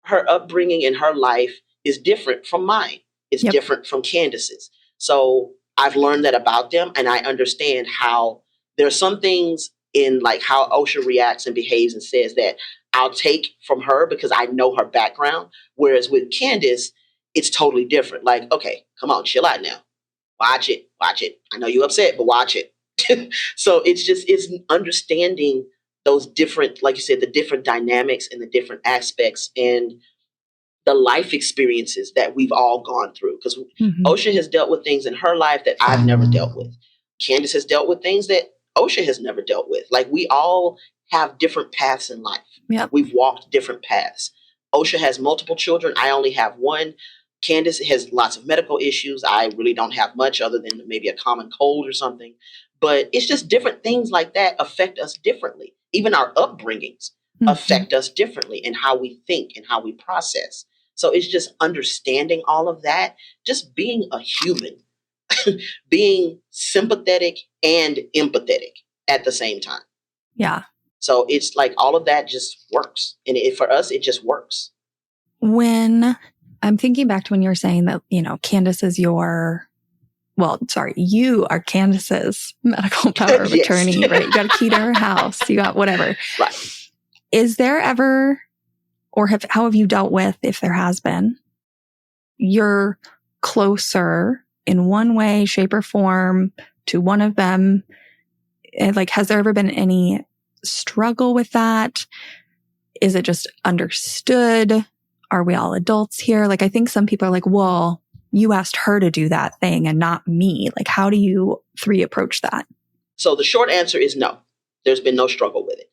her upbringing and her life is different from mine. It's different from Candace's. So I've learned that about them, and I understand how there are some things in like how Osha reacts and behaves and says that I'll take from her because I know her background. Whereas with Candace, it's totally different. Like, okay, come on, chill out now. Watch it. I know you're upset, but watch it. So it's understanding those different, like you said, the different dynamics and the different aspects and the life experiences that we've all gone through. Because Osha has dealt with things in her life that I've never dealt with. Candace has dealt with things that Osha has never dealt with. Like we all have different paths in life. Yep. We've walked different paths. Osha has multiple children. I only have one. Candace has lots of medical issues. I really don't have much other than maybe a common cold or something. But it's just different things like that affect us differently. Even our upbringings affect us differently in how we think and how we process. So it's just understanding all of that, just being a human, being sympathetic and empathetic at the same time. Yeah. So it's like all of that just works. And for us, it just works. When I'm thinking back to when you were saying that, you know, Candace is you are Candace's medical power of attorney, right? You got a key to her house. You got whatever. Right. Is there ever, or how have you dealt with, if there has been, you're closer in one way, shape, or form to one of them? Like, has there ever been any struggle with that? Is it just understood? Are we all adults here? Like, I think some people are like, well, you asked her to do that thing and not me. Like, how do you three approach that? So the short answer is no. There's been no struggle with it.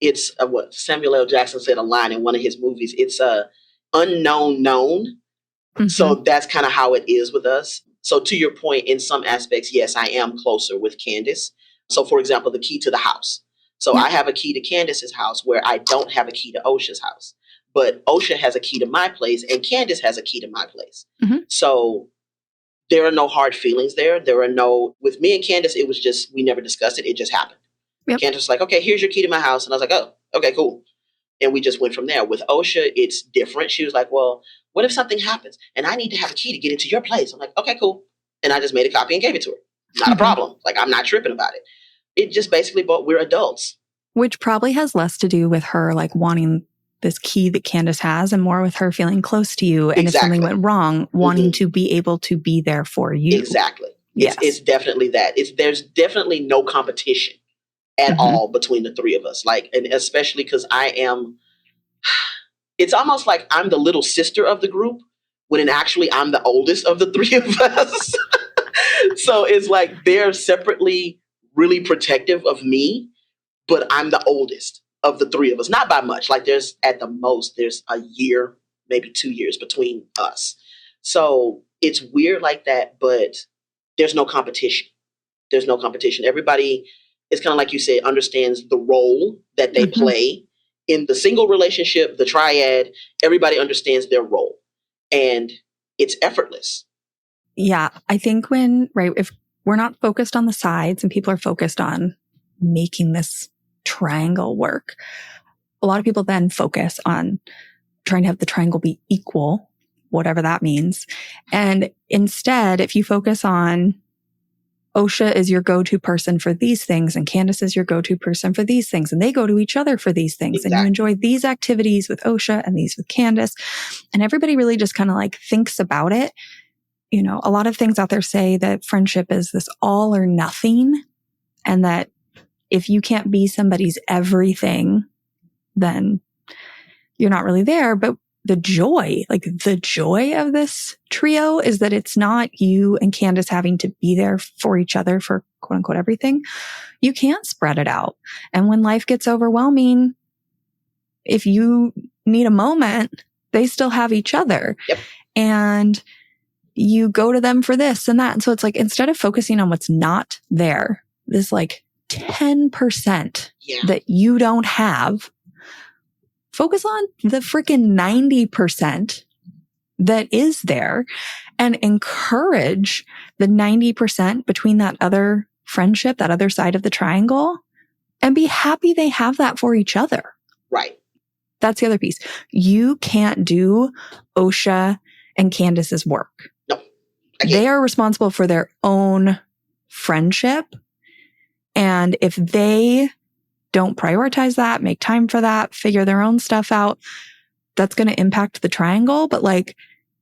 it's what Samuel L. Jackson said a line in one of his movies. It's a unknown known. So that's kind of how it is with us. So to your point, in some aspects, yes, I am closer with Candace. So for example, the key to the house. So I have a key to Candace's house where I don't have a key to OSHA's house. But OSHA has a key to my place and Candace has a key to my place. So there are no hard feelings there. With me and Candace, it was just, we never discussed it. It just happened. Candace was like, okay, here's your key to my house. And I was like, oh, okay, cool. And we just went from there. With OSHA, it's different. She was like, well, what if something happens and I need to have a key to get into your place? I'm like, okay, cool. And I just made a copy and gave it to her. Not a problem. Like, I'm not tripping about it. It just basically, but we're adults. Which probably has less to do with her like wanting this key that Candace has and more with her feeling close to you. And if something went wrong, wanting to be able to be there for you. Exactly. Yes. It's definitely that. There's definitely no competition at all between the three of us. Like, and especially because it's almost like I'm the little sister of the group when actually I'm the oldest of the three of us. So it's like they're separately really protective of me, but I'm the oldest of the three of us. Not by much. Like there's at the most, there's a year, maybe 2 years between us. So it's weird like that, but there's no competition. There's no competition. Everybody, it's kind of like you said, understands the role that they play in the single relationship, the triad. Everybody understands their role and it's effortless. Yeah. I think if we're not focused on the sides and people are focused on making this triangle work, a lot of people then focus on trying to have the triangle be equal, whatever that means. And instead, if you focus on OSHA is your go-to person for these things and Candace is your go-to person for these things, and they go to each other for these things, and you enjoy these activities with OSHA and these with Candace, and everybody really just kind of like thinks about it. You know, a lot of things out there say that friendship is this all or nothing, and that if you can't be somebody's everything, then you're not really there. But the joy of this trio is that it's not you and Candace having to be there for each other for quote unquote everything. You can't spread it out. And when life gets overwhelming, if you need a moment, they still have each other. Yep. And you go to them for this and that. And so it's like, instead of focusing on what's not there, this like 10% that you don't have, focus on the freaking 90% that is there and encourage the 90% between that other friendship, that other side of the triangle, and be happy they have that for each other. Right. That's the other piece. You can't do OSHA and Candace's work. No. They are responsible for their own friendship. And if they don't prioritize that, make time for that, figure their own stuff out, that's going to impact the triangle. But like,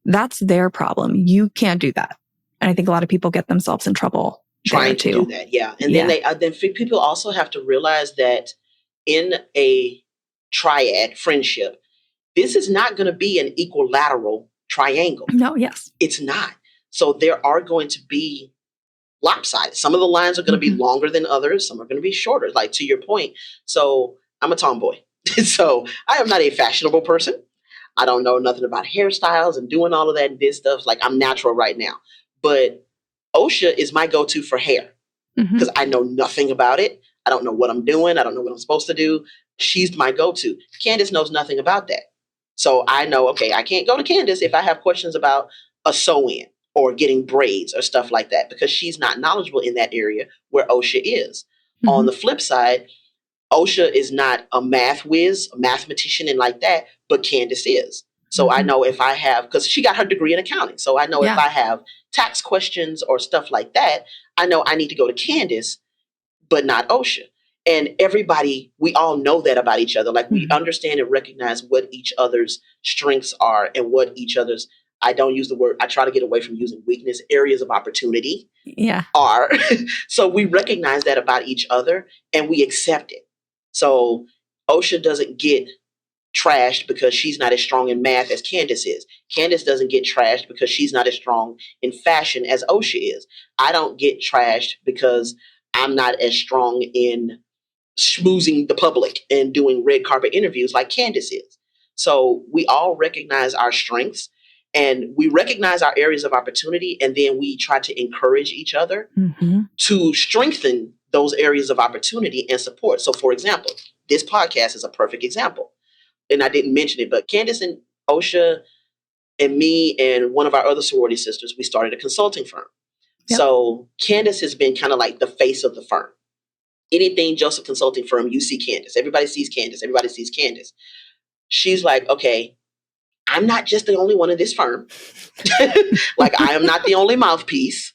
that's their problem. You can't do that. And I think a lot of people get themselves in trouble trying to do that. Yeah. And then people also have to realize that in a triad friendship, this is not going to be an equilateral triangle. No, yes. It's not. So there are going to be lopsided. Some of the lines are going to be longer than others. Some are going to be shorter, like to your point. So I'm a tomboy. So I am not a fashionable person. I don't know nothing about hairstyles and doing all of that and this stuff. Like, I'm natural right now. But OSHA is my go-to for hair because I know nothing about it. I don't know what I'm doing. I don't know what I'm supposed to do. She's my go-to. Candace knows nothing about that. So I know, okay, I can't go to Candace if I have questions about a sew-in or getting braids or stuff like that, because she's not knowledgeable in that area where OSHA is. On the flip side, OSHA is not a math whiz, a mathematician and like that, but Candace is. So I know if I have, because she got her degree in accounting. So I know if I have tax questions or stuff like that, I know I need to go to Candace, but not OSHA. And everybody, we all know that about each other. Like, we understand and recognize what each other's strengths are and what each other's, I don't use the word, I try to get away from using weakness, areas of opportunity are. So we recognize that about each other and we accept it. So OSHA doesn't get trashed because she's not as strong in math as Candace is. Candace doesn't get trashed because she's not as strong in fashion as OSHA is. I don't get trashed because I'm not as strong in schmoozing the public and doing red carpet interviews like Candace is. So we all recognize our strengths and we recognize our areas of opportunity, and then we try to encourage each other to strengthen those areas of opportunity and support. So for example, this podcast is a perfect example. And I didn't mention it, but Candace and OSHA and me and one of our other sorority sisters, we started a consulting firm. Yep. So Candace has been kind of like the face of the firm. Anything Joseph Consulting Firm, you see Candace. Everybody sees Candace. Everybody sees Candace. She's like, okay, I'm not just the only one in this firm. Like, I am not the only mouthpiece.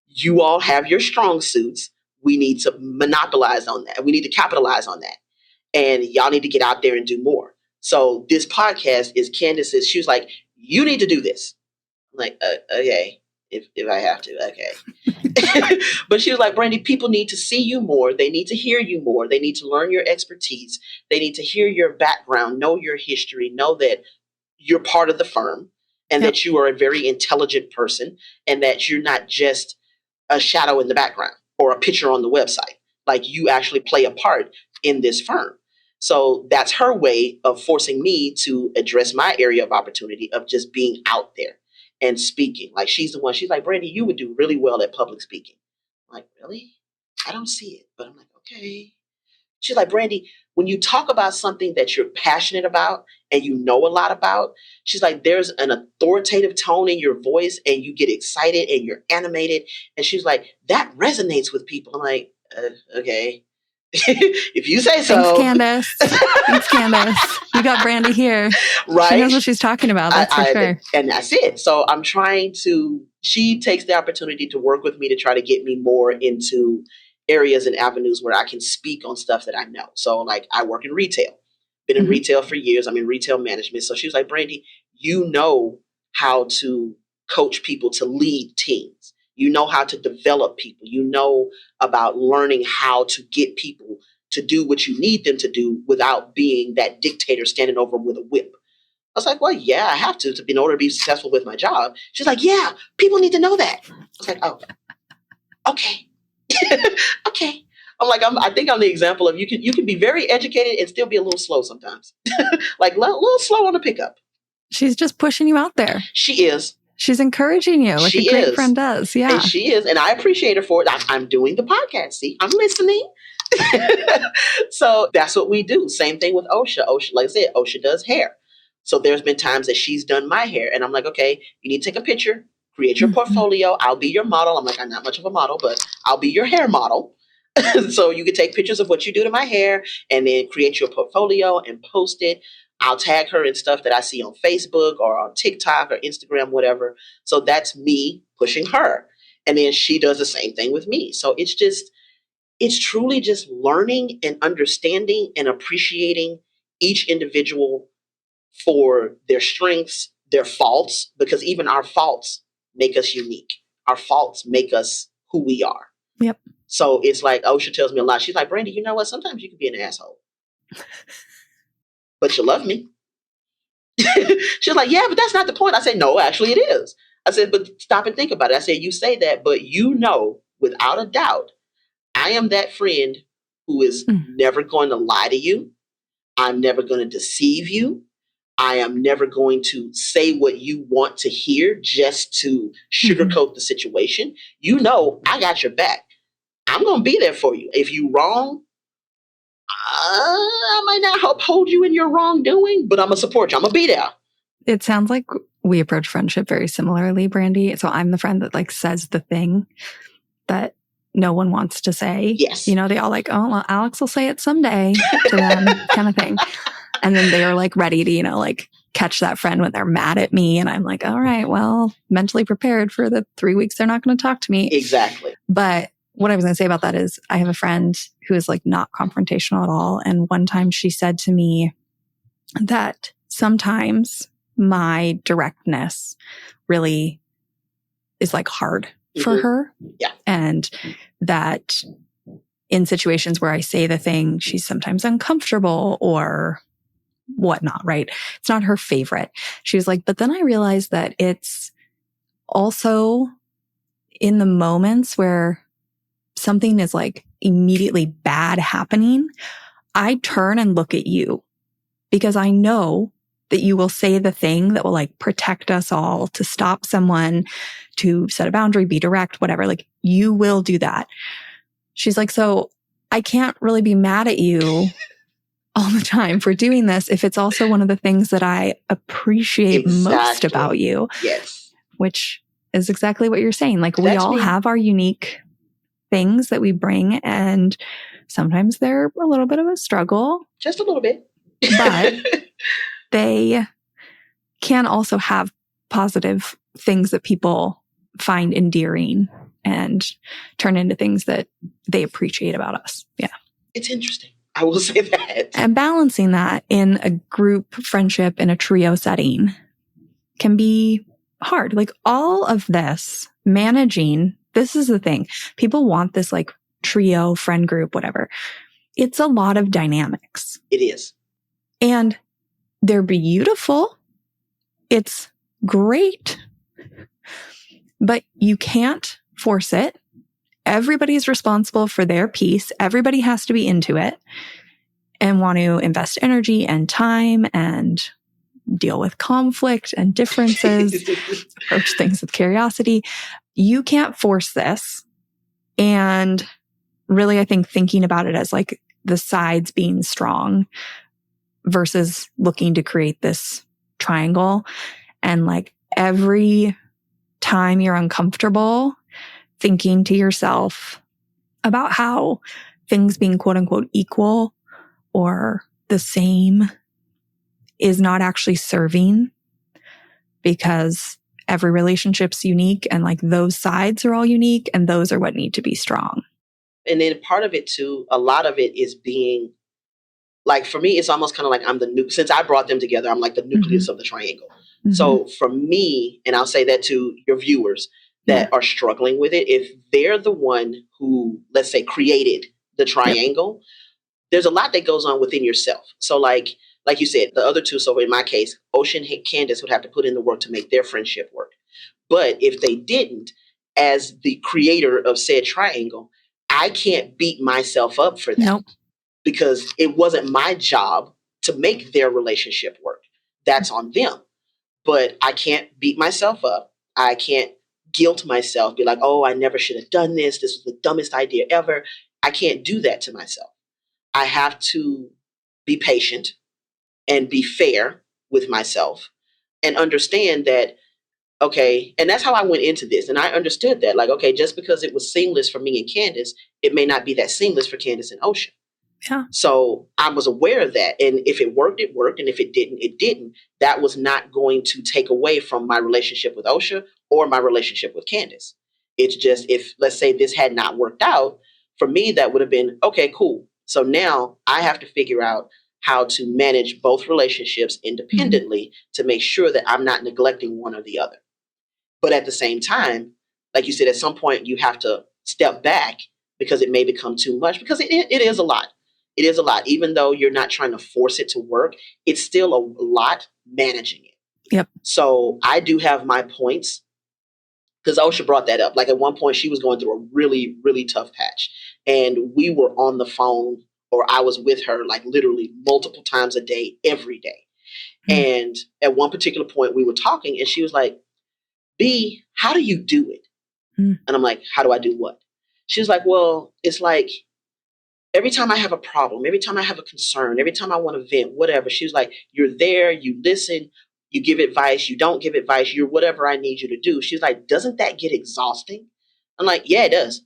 You all have your strong suits. We need to monopolize on that. We need to capitalize on that. And y'all need to get out there and do more. So this podcast is Candace's. She was like, you need to do this. I'm like, okay, if I have to, okay. But she was like, Brandi, people need to see you more. They need to hear you more. They need to learn your expertise. They need to hear your background, know your history, know that you're part of the firm and that you are a very intelligent person and that you're not just a shadow in the background or a picture on the website. Like, you actually play a part in this firm. So that's her way of forcing me to address my area of opportunity of just being out there and speaking. Like, she's the one, she's like, Brandi, you would do really well at public speaking. I'm like, really? I don't see it. But I'm like, okay. She's like, Brandi, when you talk about something that you're passionate about and you know a lot about, she's like, there's an authoritative tone in your voice and you get excited and you're animated. And she's like, that resonates with people. I'm like, okay. If you say so. Thanks, Candace. Thanks, Candace. You got Brandi here. Right. She knows what she's talking about. That's for sure. And that's it. So I'm trying to, she takes the opportunity to work with me to try to get me more into areas and avenues where I can speak on stuff that I know. So like, I work in retail, been in retail for years. I'm in retail management. So she was like, Brandi, you know how to coach people to lead teams. You know how to develop people. You know about learning how to get people to do what you need them to do without being that dictator standing over them with a whip. I was like, well, yeah, I have to in order to be successful with my job. She's like, yeah, people need to know that. I was like, oh, okay. Okay. I'm like, I think I'm the example of you can be very educated and still be a little slow sometimes. Like a little slow on the pickup. She's just pushing you out there. She is. She's encouraging you like a great friend does. Yeah. And she is. And I appreciate her for it. I'm doing the podcast. See, I'm listening. So that's what we do. Same thing with OSHA. OSHA, like I said, OSHA does hair. So there's been times that she's done my hair. And I'm like, okay, you need to take a picture, create your portfolio. I'll be your model. I'm like, I'm not much of a model, but I'll be your hair model. So you can take pictures of what you do to my hair and then create your portfolio and post it. I'll tag her in stuff that I see on Facebook or on TikTok or Instagram, whatever. So that's me pushing her. And then she does the same thing with me. So it's truly just learning and understanding and appreciating each individual for their strengths, their faults, because even our faults make us unique. Our faults make us who we are. Yep. So it's like, OSHA tells me a lot. She's like, Brandi, you know what? Sometimes you can be an asshole. But you love me. She's like, yeah, but that's not the point. I said, no, actually it is. I said, but stop and think about it. I said, you say that, but you know, without a doubt, I am that friend who is never going to lie to you. I'm never going to deceive you. I am never going to say what you want to hear just to sugarcoat the situation. You know, I got your back. I'm going to be there for you. If you're wrong, I might not uphold you in your wrongdoing, but I'm going to support you. I'm going to be there. It sounds like we approach friendship very similarly, Brandi. So I'm the friend that like says the thing that no one wants to say. Yes. You know, they all like, oh, well, Alex will say it someday to them kind of thing. And then they are like ready to, you know, like catch that friend when they're mad at me. And I'm like, all right, well, mentally prepared for the 3 weeks they're not going to talk to me. Exactly. But what I was going to say about that is I have a friend who is like not confrontational at all. And one time she said to me that sometimes my directness really is like hard for her. Yeah. And that in situations where I say the thing, she's sometimes uncomfortable or whatnot, right? It's not her favorite. She was like, but then I realized that it's also in the moments where something is like immediately bad happening, I turn and look at you because I know that you will say the thing that will like protect us all, to stop someone, to set a boundary, be direct, whatever. Like you will do that. She's like, so I can't really be mad at you all the time for doing this if it's also one of the things that I appreciate most about you. Yes. Which is exactly what you're saying. Like we That's all me. have our unique things that we bring, and sometimes they're a little bit of a struggle. Just a little bit. But they can also have positive things that people find endearing and turn into things that they appreciate about us. Yeah. It's interesting. I will say that. And balancing that in a group friendship, in a trio setting, can be hard. Like all of this managing, this is the thing. People want this like trio, friend group, whatever. It's a lot of dynamics. It is. And they're beautiful. It's great. But you can't force it. Everybody's responsible for their piece. Everybody has to be into it and want to invest energy and time and deal with conflict and differences, approach things with curiosity. You can't force this. And really, I think thinking about it as like the sides being strong versus looking to create this triangle. And like every time you're uncomfortable, thinking to yourself about how things being quote unquote equal or the same is not actually serving, because every relationship's unique and like those sides are all unique and those are what need to be strong. And then part of it too, a lot of it is being like, for me, it's almost kind of like I'm since I brought them together, I'm like the nucleus of the triangle. Mm-hmm. So for me, and I'll say that to your viewers that are struggling with it, if they're the one who, let's say, created the triangle, there's a lot that goes on within yourself. So like you said, the other two, so in my case, Ocean and Candace would have to put in the work to make their friendship work. But if they didn't, as the creator of said triangle, I can't beat myself up for that. Nope. Because it wasn't my job to make their relationship work. That's on them. But I can't beat myself up. I can't guilt myself, be like, oh, I never should have done this. This was the dumbest idea ever. I can't do that to myself. I have to be patient and be fair with myself and understand that, okay, and that's how I went into this. And I understood that, like, okay, just because it was seamless for me and Candace, it may not be that seamless for Candace and Ocean. Yeah. So I was aware of that. And if it worked, it worked. And if it didn't, it didn't. That was not going to take away from my relationship with Osha or my relationship with Candace. It's just, if, let's say, this had not worked out, for me, that would have been, okay, cool. So now I have to figure out how to manage both relationships independently to make sure that I'm not neglecting one or the other. But at the same time, like you said, at some point you have to step back because it may become too much, because it is a lot. It is a lot. Even though you're not trying to force it to work, it's still a lot managing it. Yep. So I do have my points, because Osha brought that up. Like at one point she was going through a really, really tough patch. And we were on the phone, or I was with her like literally multiple times a day, every day. And at one particular point we were talking and she was like, B, how do you do it? And I'm like, how do I do what? She was like, well, it's like, every time I have a problem, every time I have a concern, every time I want to vent, whatever, she was like, you're there, you listen, you give advice, you don't give advice, you're whatever I need you to do. She was like, doesn't that get exhausting? I'm like, yeah, it does.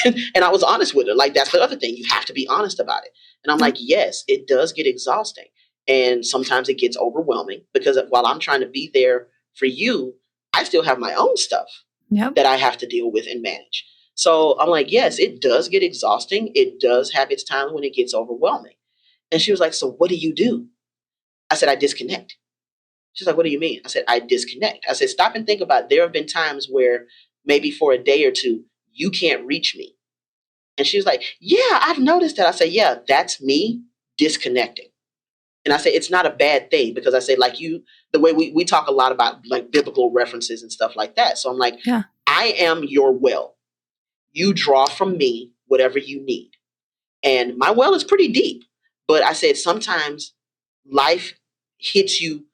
And I was honest with her. Like, that's the other thing. You have to be honest about it. And I'm like, yes, it does get exhausting. And sometimes it gets overwhelming, because while I'm trying to be there for you, I still have my own stuff that I have to deal with and manage. So I'm like, yes, it does get exhausting. It does have its times when it gets overwhelming. And she was like, so what do you do? I said, I disconnect. She's like, what do you mean? I said, I disconnect. I said, stop and think about it. There have been times where maybe for a day or two, you can't reach me. And she was like, yeah, I've noticed that. I said, yeah, that's me disconnecting. And I said, it's not a bad thing, because I said, like you, the way we talk a lot about like biblical references and stuff like that. So I'm like, I am your well. You draw from me whatever you need. And my well is pretty deep, but I said sometimes life hits you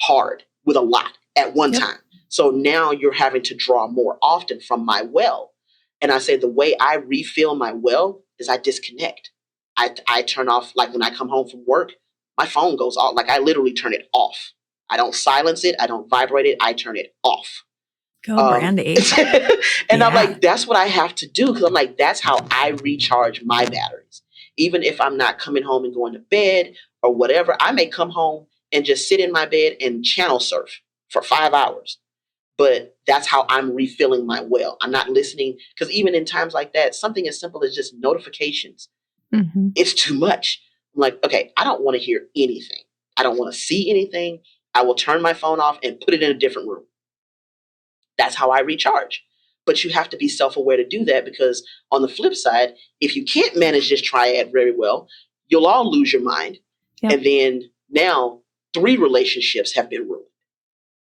hard with a lot at one time. So now you're having to draw more often from my well. And I say the way I refill my well is I disconnect. I turn off, like when I come home from work, my phone goes off. Like I literally turn it off. I don't silence it. I don't vibrate it. I turn it off. Go, Brandi. And I'm like, that's what I have to do. Because I'm like, that's how I recharge my batteries. Even if I'm not coming home and going to bed or whatever, I may come home and just sit in my bed and channel surf for 5 hours. But that's how I'm refilling my well. I'm not listening. Because even in times like that, something as simple as just notifications, it's too much. I'm like, okay, I don't want to hear anything. I don't want to see anything. I will turn my phone off and put it in a different room. That's how I recharge. But you have to be self-aware to do that, because on the flip side, if you can't manage this triad very well, you'll all lose your mind. Yep. And then now 3 relationships have been ruined.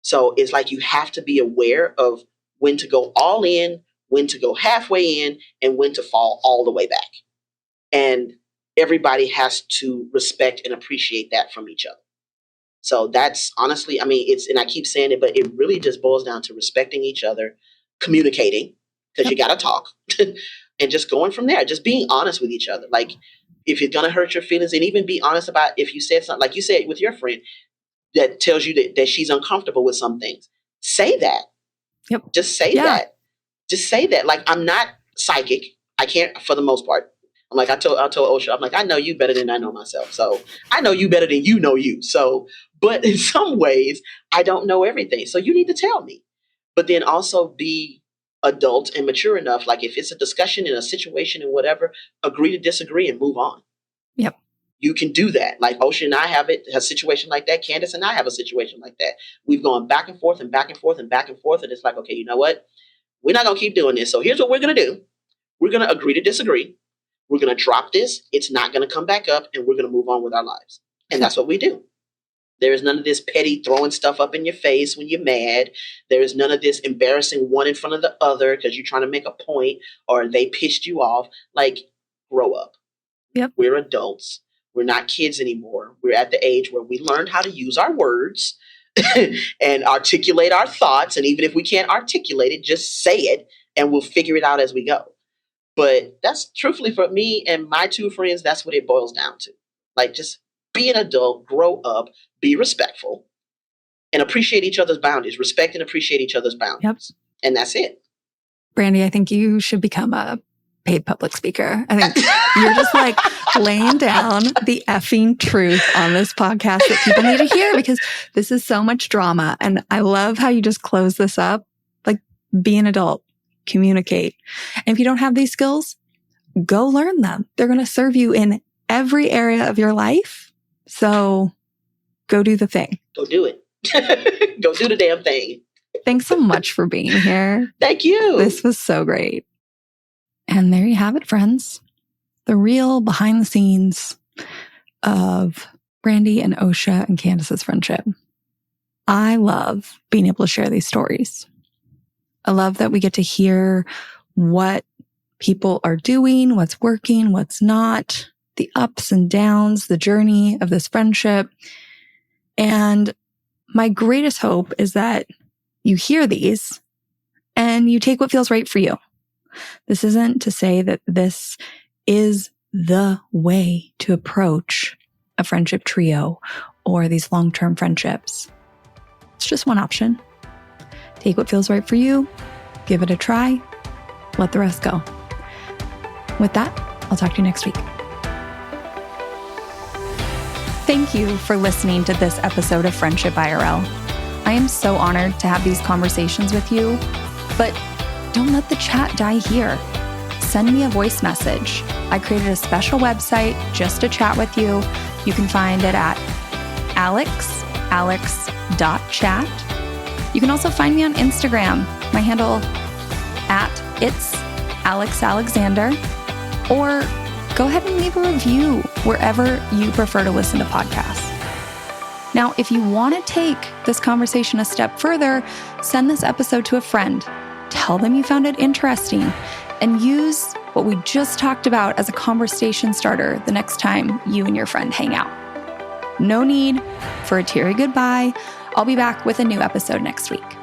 So it's like you have to be aware of when to go all in, when to go halfway in, and when to fall all the way back. And everybody has to respect and appreciate that from each other. So that's honestly, I mean, and I keep saying it, but it really just boils down to respecting each other, communicating, because you got to talk, and just going from there, just being honest with each other. Like if it's going to hurt your feelings, and even be honest about if you said something, like you said with your friend, that tells you that she's uncomfortable with some things. Say that. Yep. Just say that. Just say that. Like, I'm not psychic. I can't, for the most part. I'm like, I told Osha, I'm like, I know you better than I know myself. So I know you better than you know you. So, but in some ways, I don't know everything. So you need to tell me. But then also be adult and mature enough. Like if it's a discussion in a situation and whatever, agree to disagree and move on. Yep. You can do that. Like Osha and I have a situation like that. Candace and I have a situation like that. We've gone back and forth and back and forth and back and forth. And it's like, okay, you know what? We're not going to keep doing this. So here's what we're going to do. We're going to agree to disagree. We're going to drop this. It's not going to come back up, and we're going to move on with our lives. And that's what we do. There is none of this petty throwing stuff up in your face when you're mad. There is none of this embarrassing one in front of the other because you're trying to make a point or they pissed you off. Like, grow up. Yep. We're adults. We're not kids anymore. We're at the age where we learned how to use our words and articulate our thoughts. And even if we can't articulate it, just say it and we'll figure it out as we go. But that's truthfully for me and my 2 friends, that's what it boils down to. Like, just be an adult, grow up, be respectful, and appreciate each other's boundaries. Respect and appreciate each other's boundaries. Yep. And that's it. Brandi, I think you should become a paid public speaker. I think you're just like laying down the effing truth on this podcast that people need to hear, because this is so much drama. And I love how you just close this up. Like, be an adult, communicate. And if you don't have these skills, go learn them. They're going to serve you in every area of your life. So go do the thing. Go do it. Go do the damn thing. Thanks so much for being here. Thank you. This was so great. And there you have it, friends. The real behind the scenes of Brandi and Osha and Candace's friendship. I love being able to share these stories. I love that we get to hear what people are doing, what's working, what's not, the ups and downs, the journey of this friendship. And my greatest hope is that you hear these and you take what feels right for you. This isn't to say that this is the way to approach a friendship trio or these long-term friendships. It's just one option. Take what feels right for you, give it a try, let the rest go. With that, I'll talk to you next week. Thank you for listening to this episode of Friendship IRL. I am so honored to have these conversations with you, but don't let the chat die here. Send me a voice message. I created a special website just to chat with you. You can find it at alex.chat. You can also find me on Instagram. My handle @itsAlexAlexander. Or go ahead and leave a review wherever you prefer to listen to podcasts. Now, if you want to take this conversation a step further, send this episode to a friend. Tell them you found it interesting and use what we just talked about as a conversation starter the next time you and your friend hang out. No need for a teary goodbye. I'll be back with a new episode next week.